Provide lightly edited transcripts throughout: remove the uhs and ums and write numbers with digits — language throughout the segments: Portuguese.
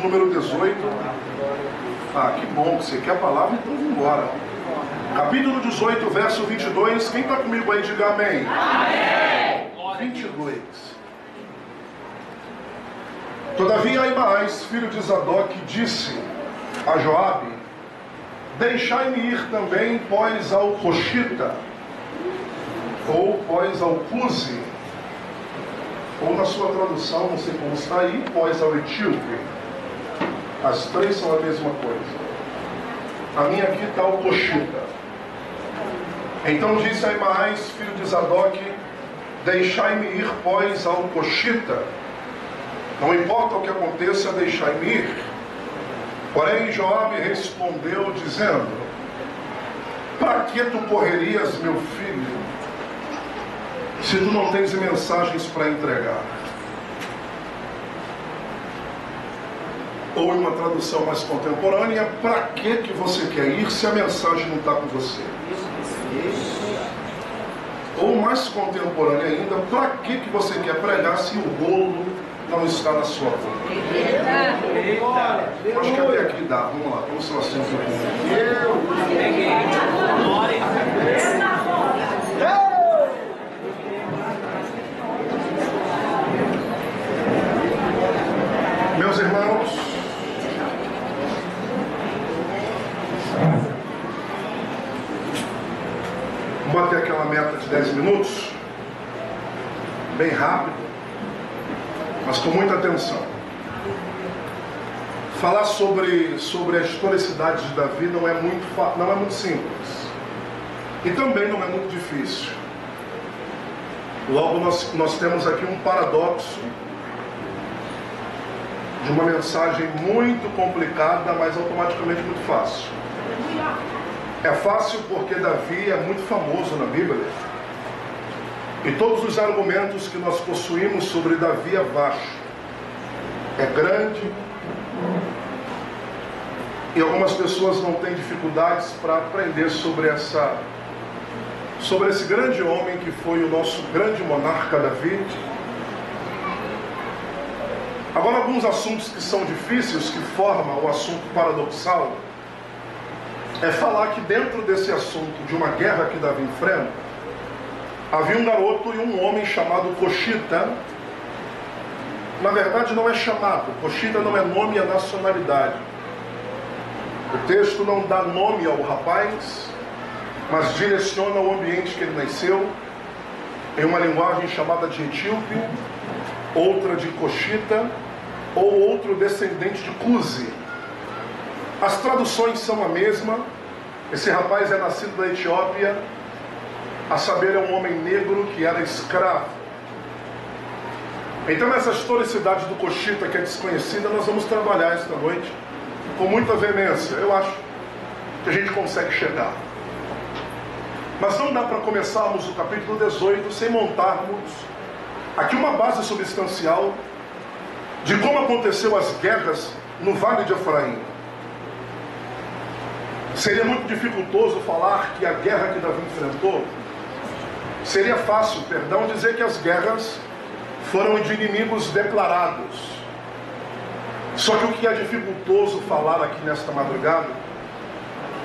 número 18. Ah, que bom, você quer a palavra, então vamos embora. Capítulo 18, verso 22. Quem está comigo aí, diga amém. Amém. 22. Todavia Ahimaás, filho de Zadok, disse a Joabe: deixai-me ir também, pois ao Coshita, ou pois ao Cusi, ou na sua tradução, não sei como está aí, pois ao Etíope. As três são a mesma coisa. A minha aqui está o Coshita. Então disse Ahimaás, filho de Zadok: deixai-me ir, pois, ao Coshita. Não importa o que aconteça, deixai-me ir. Porém, Joabe respondeu, dizendo: para que tu correrias, meu filho, se tu não tens mensagens para entregar? Ou em uma tradução mais contemporânea: para que você quer ir se a mensagem não está com você? Ou mais contemporânea ainda: para que você quer pregar se o bolo não está na sua boca? Acho que até aqui dá. Vamos lá, vamos só assim. Meus irmãos, vou bater aquela meta de 10 minutos, bem rápido, mas com muita atenção. Falar sobre a historicidade de Davi não é muito simples, e também não é muito difícil. Logo nós temos aqui um paradoxo de uma mensagem muito complicada, mas automaticamente muito fácil. É fácil porque Davi é muito famoso na Bíblia, e todos os argumentos que nós possuímos sobre Davi é vasto, é grande, e algumas pessoas não têm dificuldades para aprender sobre esse grande homem que foi o nosso grande monarca Davi. Agora, alguns assuntos que são difíceis, que formam o assunto paradoxal, é falar que dentro desse assunto de uma guerra que Davi enfrenta, havia um garoto e um homem chamado Coshita. Na verdade não é chamado, Coshita não é nome, é nacionalidade. O texto não dá nome ao rapaz, mas direciona o ambiente que ele nasceu, em uma linguagem chamada de etíope, outra de Coshita, ou outro descendente de Cusi. As traduções são a mesma. Esse rapaz é nascido da Etiópia, a saber, é um homem negro que era escravo. Então essa historicidade do Coshita, que é desconhecida, nós vamos trabalhar esta noite com muita veemência. Eu acho que a gente consegue chegar. Mas não dá para começarmos o capítulo 18 sem montarmos aqui uma base substancial de como aconteceu as guerras no Vale de Efraim. Seria muito dificultoso falar que a guerra que Davi enfrentou, seria fácil, dizer que as guerras foram de inimigos declarados. Só que o que é dificultoso falar aqui nesta madrugada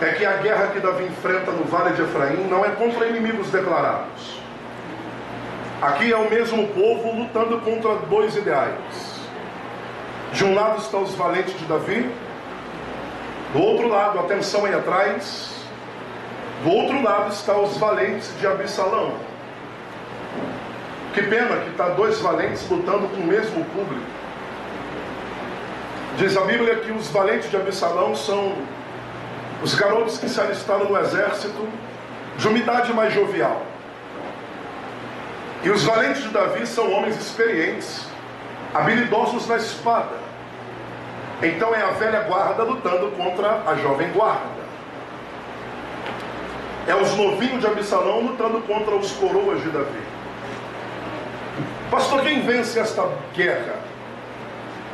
é que a guerra que Davi enfrenta no Vale de Efraim não é contra inimigos declarados. Aqui é o mesmo povo lutando contra dois ideais. De um lado estão os valentes de Davi, do outro lado, atenção aí atrás, do outro lado estão os valentes de Absalão. Que pena que está dois valentes lutando com o mesmo público. Diz a Bíblia que os valentes de Absalão são os garotos que se alistaram no exército de uma idade mais jovial. E os valentes de Davi são homens experientes, habilidosos na espada. Então é a velha guarda lutando contra a jovem guarda. É os novinhos de Absalão lutando contra os coroas de Davi. Pastor, quem vence esta guerra?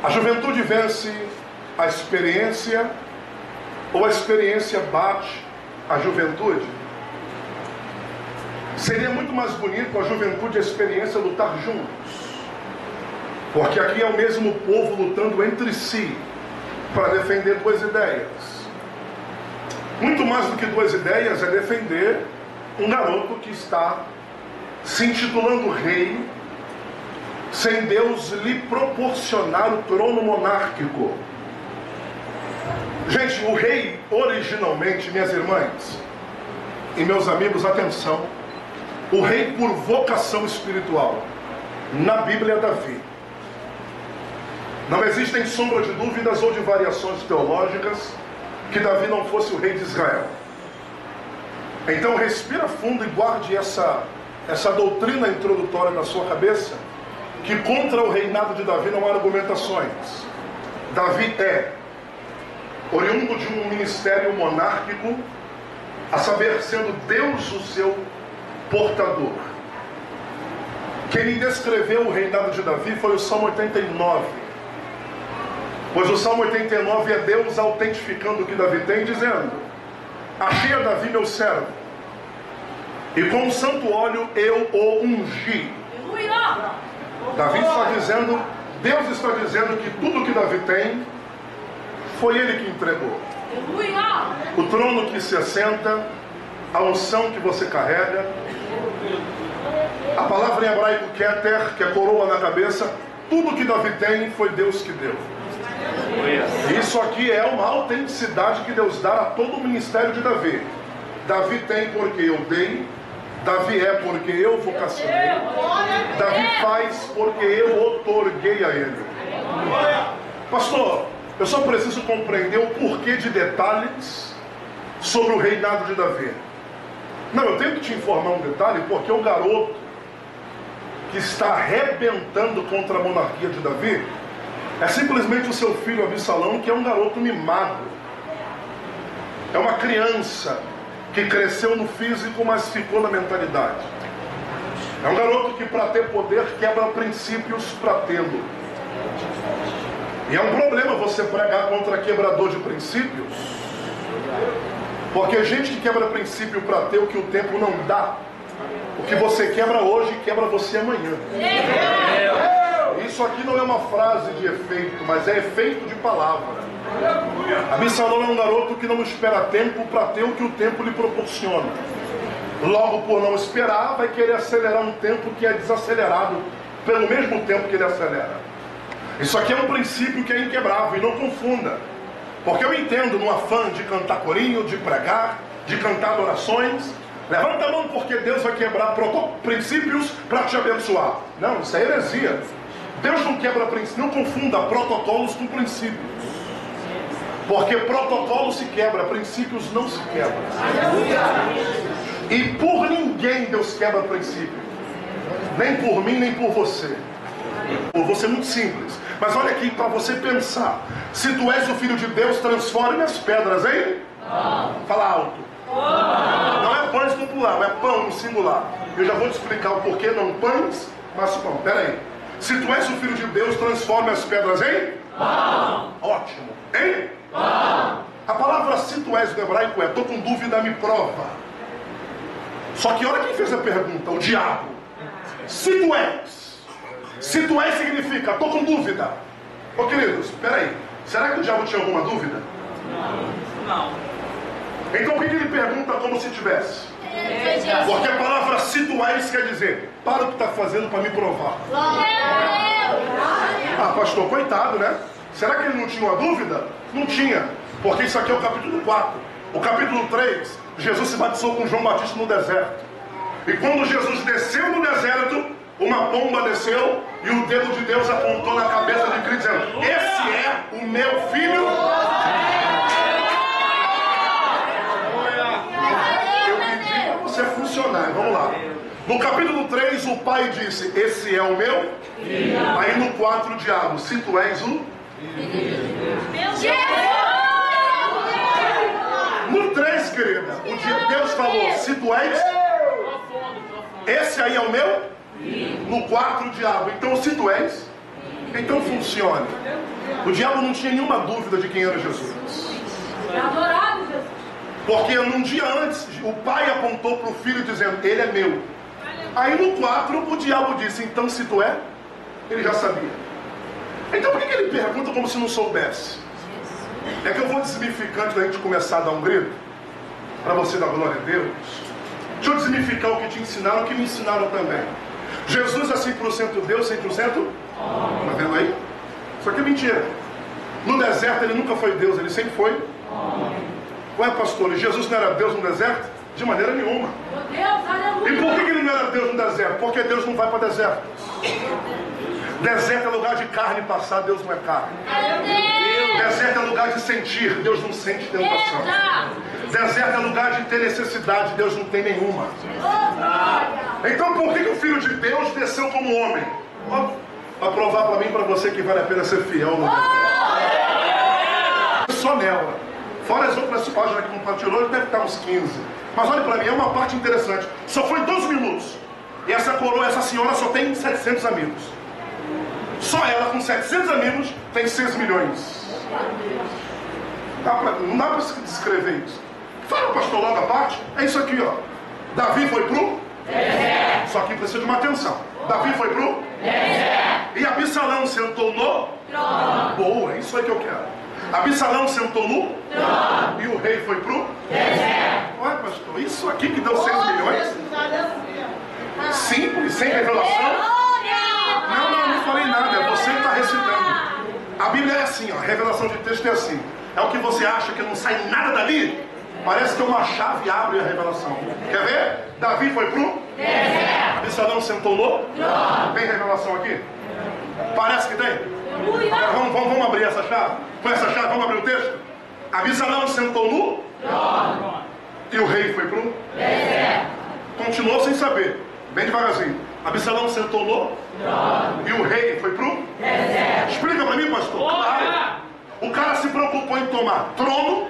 A juventude vence a experiência, ou a experiência bate a juventude? Seria muito mais bonito a juventude e a experiência lutar juntos, porque aqui é o mesmo povo lutando entre si. para defender duas ideias. Muito mais do que duas ideias, é defender um garoto que está se intitulando rei, sem Deus lhe proporcionar o trono monárquico. Gente, o rei originalmente, minhas irmãs e meus amigos, atenção, o rei por vocação espiritual, na Bíblia é Davi. Não existem sombra de dúvidas ou de variações teológicas que Davi não fosse o rei de Israel. Então respira fundo e guarde essa doutrina introdutória na sua cabeça, que contra o reinado de Davi não há argumentações. Davi é oriundo de um ministério monárquico, a saber, sendo Deus o seu portador. Quem me descreveu o reinado de Davi foi o Salmo 89. Pois o Salmo 89 é Deus autentificando o que Davi tem, dizendo: achei a Davi meu servo, e com um santo óleo eu o ungi. Davi está dizendo, Deus está dizendo que tudo que Davi tem foi ele que entregou. O trono que se assenta, a unção que você carrega, a palavra em hebraico keter, que é coroa na cabeça, tudo que Davi tem foi Deus que deu. Isso aqui é uma autenticidade que Deus dá a todo o ministério de Davi. Davi tem porque eu dei, Davi é porque eu vocacionei, Davi faz porque eu outorguei a ele. Pastor, eu só preciso compreender o porquê de detalhes sobre o reinado de Davi. Não, eu tenho que te informar um detalhe, porque o garoto que está arrebentando contra a monarquia de Davi é simplesmente o seu filho Absalão, que é um garoto mimado. É uma criança que cresceu no físico, mas ficou na mentalidade. É um garoto que, para ter poder, quebra princípios para tê-lo. E é um problema você pregar contra quebrador de princípios, porque gente que quebra princípio para ter o que o tempo não dá, o que você quebra hoje, quebra você amanhã. Isso aqui não é uma frase de efeito, mas é efeito de palavra. Absalão é um garoto que não espera tempo para ter o que o tempo lhe proporciona. Logo, por não esperar, vai querer acelerar um tempo que é desacelerado pelo mesmo tempo que ele acelera. Isso aqui é um princípio que é inquebrável, e não confunda. Porque eu entendo no afã de cantar corinho, de pregar, de cantar orações. Levanta a mão porque Deus vai quebrar princípios para te abençoar. Não, isso é heresia. Deus não quebra princípios, não confunda protocolos com princípios. Porque protocolo se quebra, princípios não se quebram. E por ninguém Deus quebra princípio. Nem por mim, nem por você. Por você é muito simples. Mas olha aqui para você pensar. Se tu és o Filho de Deus, transforme as pedras em... Fala alto. Não é pães no plural, é pão no singular. Eu já vou te explicar o porquê, não pães, mas pão. Pera aí. Se tu és o Filho de Deus, transforme as pedras em... Ótimo. Em... A palavra se tu és no hebraico é: estou com dúvida, me prova. Só que olha quem fez a pergunta, o diabo. Se tu és. Se tu és significa, estou com dúvida. Ô queridos, espera aí. Será que o diabo tinha alguma dúvida? Não. Então por que ele pergunta como se tivesse? Porque a palavra se tu és quer dizer: para o que está fazendo para me provar. Ah, pastor, coitado, né? Será que ele não tinha uma dúvida? Não tinha. Porque isso aqui é o capítulo 4. O capítulo 3, Jesus se batizou com João Batista no deserto. E quando Jesus desceu no deserto, uma pomba desceu e o dedo de Deus apontou na cabeça de Cristo, dizendo: esse é o meu filho. Eu pedi para você funcionar, vamos lá. No capítulo 3, o pai disse: esse é o meu filho. Aí no 4, o diabo: se tu és o... No 3, querida, Deus falou: se tu és... Esse aí é o meu? No 4, o diabo: então se tu és, então funcione. O diabo não tinha nenhuma dúvida de quem era Jesus. Porque num dia antes, o pai apontou para o filho dizendo: ele é meu. Aí no 4, o diabo disse: então se tu é, ele já sabia. Então por que ele pergunta como se não soubesse? É que eu vou desmificar antes da gente começar a dar um grito, para você dar glória a Deus. Deixa eu desmificar o que te ensinaram, o que me ensinaram também. Jesus é 100% Deus, 100%? Está vendo aí? Isso aqui é mentira. No deserto ele nunca foi Deus, ele sempre foi. Ué, pastor, e Jesus não era Deus no deserto? De maneira nenhuma. E por que ele não era Deus no deserto? Porque Deus não vai para deserto. Deserto é lugar de carne passar, Deus não é carne. Deserto é lugar de sentir, Deus não sente tentação. Deserto é lugar de ter necessidade, Deus não tem nenhuma. Então por que o Filho de Deus desceu como homem? Para provar para mim e para você que vale a pena ser fiel no só nela. Fora as outras páginas que compartilhou, deve estar uns 15. Mas olha para mim, é uma parte interessante. Só foi 12 minutos. E essa coroa, essa senhora só tem 700 amigos. Só ela com 700 amigos tem 6 milhões. Não dá para descrever isso. Fala, pastor, logo a parte. É isso aqui, ó. Davi foi pro deserto. Só que precisa de uma atenção. Davi foi pro deserto. E Absalão sentou no trono. Boa, é isso aí que eu quero. Absalão sentou no trono. E o rei foi pro deserto. Olha, pastor, isso aqui que deu 6 milhões? Simples, sem revelação. Não falei nada, é você que está recitando. A Bíblia é assim, ó, a revelação de texto é assim. É o que você acha que não sai nada dali? Parece que uma chave abre a revelação. Quer ver? Davi foi pro deserto. Absalão sentou no trono. Tem revelação aqui? Parece que tem? Vamos abrir essa chave? Com essa chave, vamos abrir o texto? Absalão sentou no trono. E o rei foi pro deserto. Continuou sem saber. Bem devagarzinho. Absalão sentou no trono. E o rei foi pro deserto. Explica para mim, pastor. Claro. O cara se preocupou em tomar trono,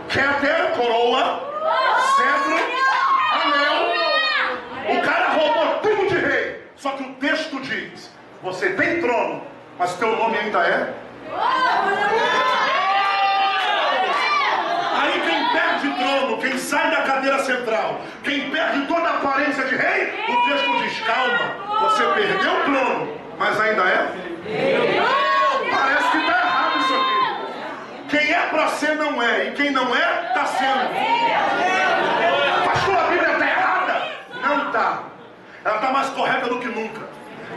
quer coroa, cetro, anel. O cara roubou tudo de rei. Só que o texto diz: você tem trono, mas teu nome ainda é. Aí quem perde trono, quem sai da cadeira central, quem perde toda a aparência de rei, o texto diz: calma, você perdeu o trono, mas ainda é. Parece que está errado isso aqui. Quem é para ser não é, e quem não é, está sendo. Pastor, a Bíblia está errada? Não está. Ela está mais correta do que nunca.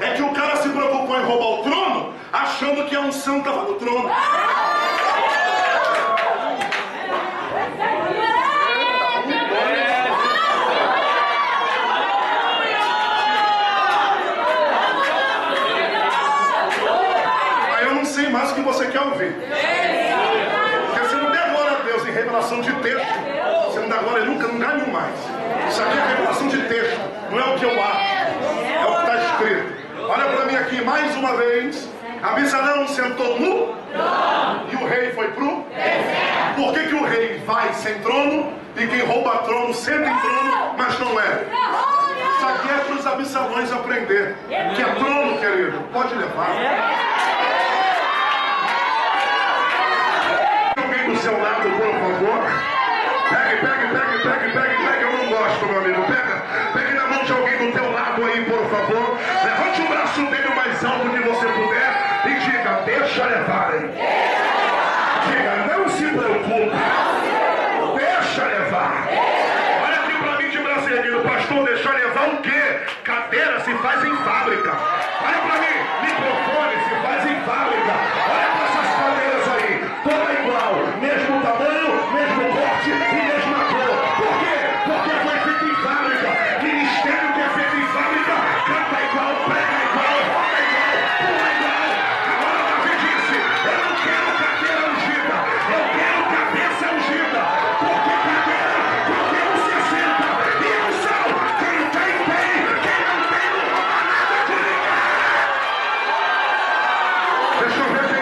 É que o cara se preocupou em roubar o trono, achando que a unção estava no trono. Aí eu não sei mais o que você quer ouvir. Porque se não der glória a Deus em revelação de texto, se não der glória nunca, não ganha nenhum mais. Isso aqui é revelação de texto, não é o que eu acho, é o que está escrito. Olha para mim aqui mais uma vez. Absalão sentou no trono. E o rei foi pro deserto. Por que o rei vai sem trono? E quem rouba trono senta em trono, mas não é. Isso aqui é para os Absalões aprender. Que é trono, querido, pode levar. Alguém do seu lado, por favor. Pegue, eu não gosto, meu amigo. Pegue na mão de alguém do teu lado aí, por favor. Levante o braço dele o mais alto que você puder e diga: deixa levarem. Diga: não se preocupe. Deixa levar. Olha aqui pra mim de braço erguido. Pastor, deixa levar o quê? Cadeira se faz em fábrica. Olha pra mim, microfone se faz em fábrica. Olha pra essas cadeiras aí, toda igual, mesmo tamanho, mesmo corte e mesma cor. Por quê? Porque foi feito em fábrica. Ministério que é feito em fábrica, canta igual, prega igual, roda igual, pula igual. Agora Davi disse: eu não quero cadeira ungida, eu quero cabeça ungida. Por que cadeira? Porque você senta e unção. Quem tem, quem não tem, não rouba nada de ninguém. Deixa eu ver quem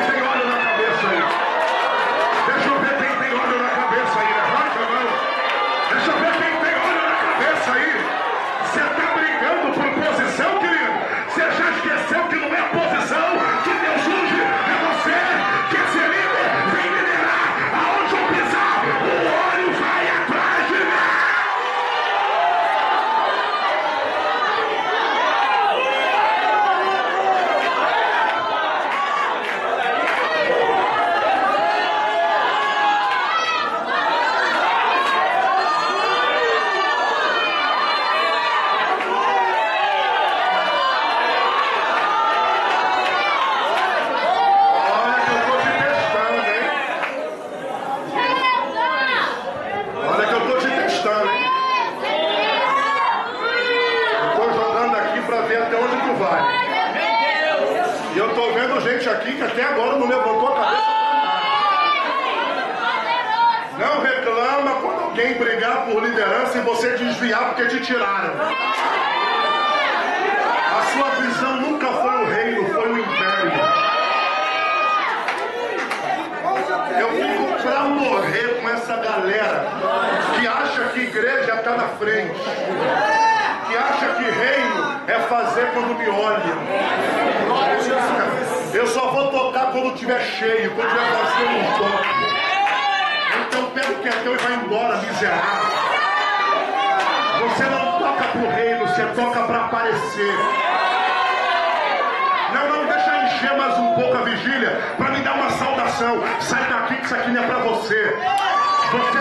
alguém brigar por liderança e você desviar porque te tiraram. A sua visão nunca foi o reino, foi o império. Eu fico pra morrer com essa galera que acha que igreja está na frente, que acha que reino é fazer quando me olham. Eu só vou tocar quando estiver cheio, quando estiver fazendo um toque. Então pega o que é teu e vai embora, miserável. Você não toca pro reino, você toca para aparecer. Não, deixa eu encher mais um pouco a vigília para me dar uma saudação. Sai daqui que isso aqui não é para você. Você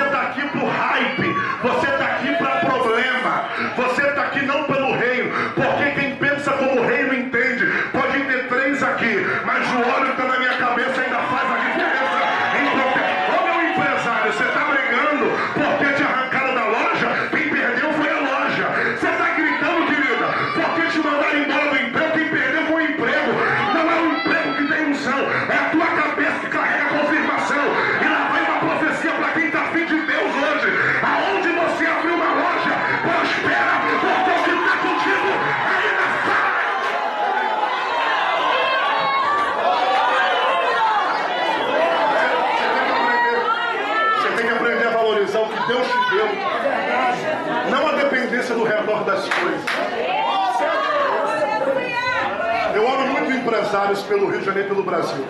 tá aqui pro hype. Você tá aqui para problema. Você tá aqui não pelo reino, porque quem pensa como reino entende. Pode ter 3 aqui, mas o óleo que tá na minha cabeça ainda faz a diferença. Ô meu empresário, você tá brigando porque te arrancaram da loja? Quem perdeu foi a loja. Você tá gritando, querida, porque te mandaram embora do emprego? Quem perdeu foi o emprego. Não é o emprego que tem unção, é a tua cabeça que carrega a confirmação. E lá vai uma profecia para quem tá afim de Deus hoje. Aonde você abriu uma loja, prospera, porque o que está contigo ainda sai. Você tem que aprender a valorizar o que Deus te deu, não a dependência do redor das coisas. Eu oro muito empresários pelo Rio de Janeiro e pelo Brasil.